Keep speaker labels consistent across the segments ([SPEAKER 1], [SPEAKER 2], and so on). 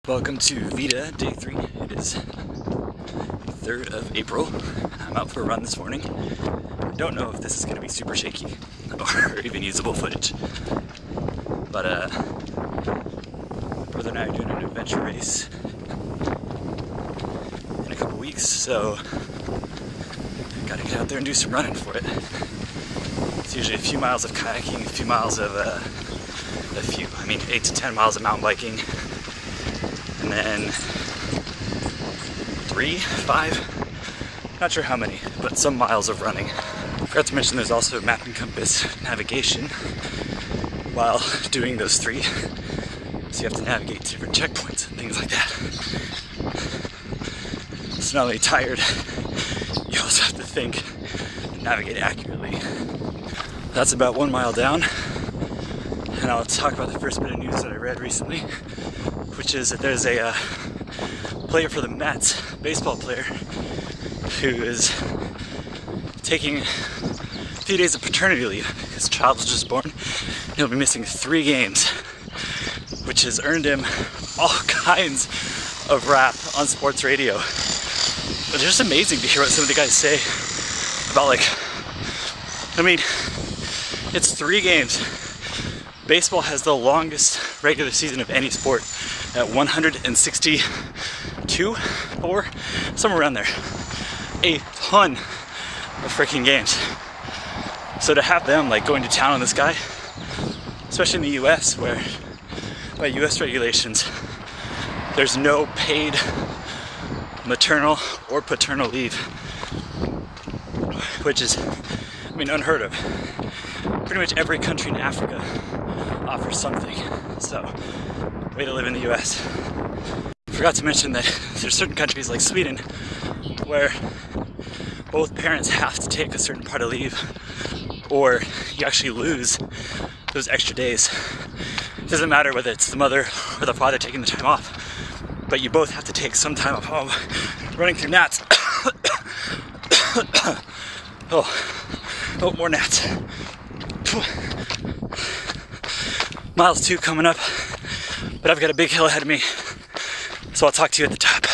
[SPEAKER 1] Welcome to VEDA, day 3. It is 3rd of April. I'm out for a run this morning. I don't know if this is going to be super shaky or even usable footage. But my brother and I are doing an adventure race in a couple weeks, so I gotta get out there and do some running for it. It's usually a few miles of kayaking, a few miles of 8 to 10 miles of mountain biking. And then 3, 5, not sure how many, but some miles of running. I forgot to mention there's also map and compass navigation while doing those 3. So you have to navigate to different checkpoints and things like that. It's not only tired, you also have to think and navigate accurately. That's about 1 mile down. And I'll talk about the first bit of news that I read recently, which is that there's a player for the Mets, baseball player, who is taking a few days of paternity leave. His child was just born. He'll be missing 3 games, which has earned him all kinds of rap on sports radio. It's just amazing to hear what some of the guys say about, it's 3 games. Baseball has the longest regular season of any sport at 162 or somewhere around there. A ton of freaking games. So to have them going to town on this guy, especially in the US, where by US regulations there's no paid maternal or paternal leave, which is unheard of. Pretty much every country in Africa offers something. So, way to live in the US. Forgot to mention that there's certain countries like Sweden where both parents have to take a certain part of leave, or you actually lose those extra days. It doesn't matter whether it's the mother or the father taking the time off, but you both have to take some time off home. Running through gnats. Oh, more gnats. Miles 2 coming up, but I've got a big hill ahead of me, so I'll talk to you at the top.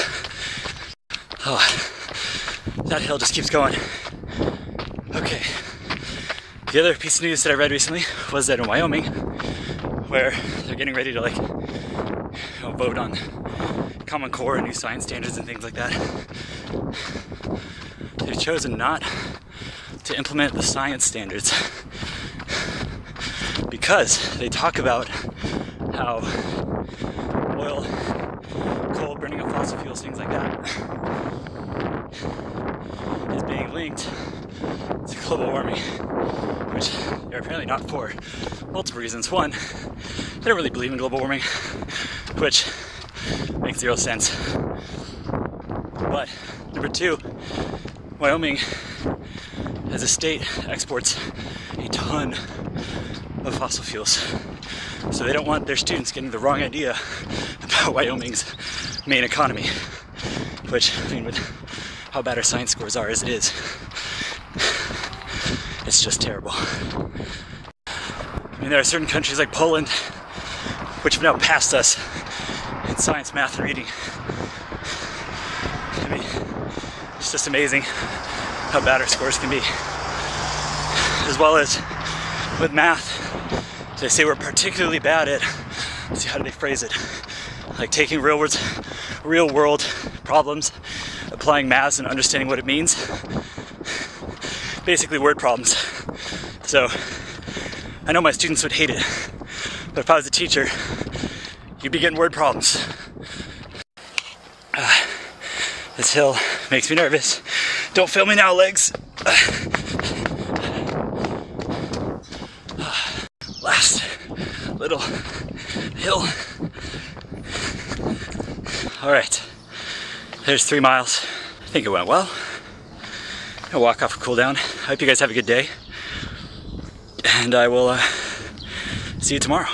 [SPEAKER 1] Oh, that hill just keeps going. Okay, the other piece of news that I read recently was that in Wyoming, where they're getting ready to vote on Common Core and new science standards and things like that, they've chosen not to implement the science standards because they talk about how oil, coal, burning of fossil fuels, things like that, is being linked to global warming, which they're apparently not for multiple reasons. One, they don't really believe in global warming, which makes 0 sense. But number 2, Wyoming as a state exports a ton of fossil fuels. So they don't want their students getting the wrong idea about Wyoming's main economy, which, with how bad our science scores are as it is, it's just terrible. There are certain countries like Poland which have now passed us in science, math, and reading. It's just amazing how bad our scores can be. As well as with math, they say we're particularly bad at, let's see, how do they phrase it? Taking real world problems, applying maths and understanding what it means. Basically word problems. So, I know my students would hate it, but if I was a teacher, you'd be getting word problems. This hill makes me nervous. Don't fail me now, legs. Last little hill. All right, there's 3 miles. I think it went well. I'll walk off and cool down. I hope you guys have a good day, and I will see you tomorrow.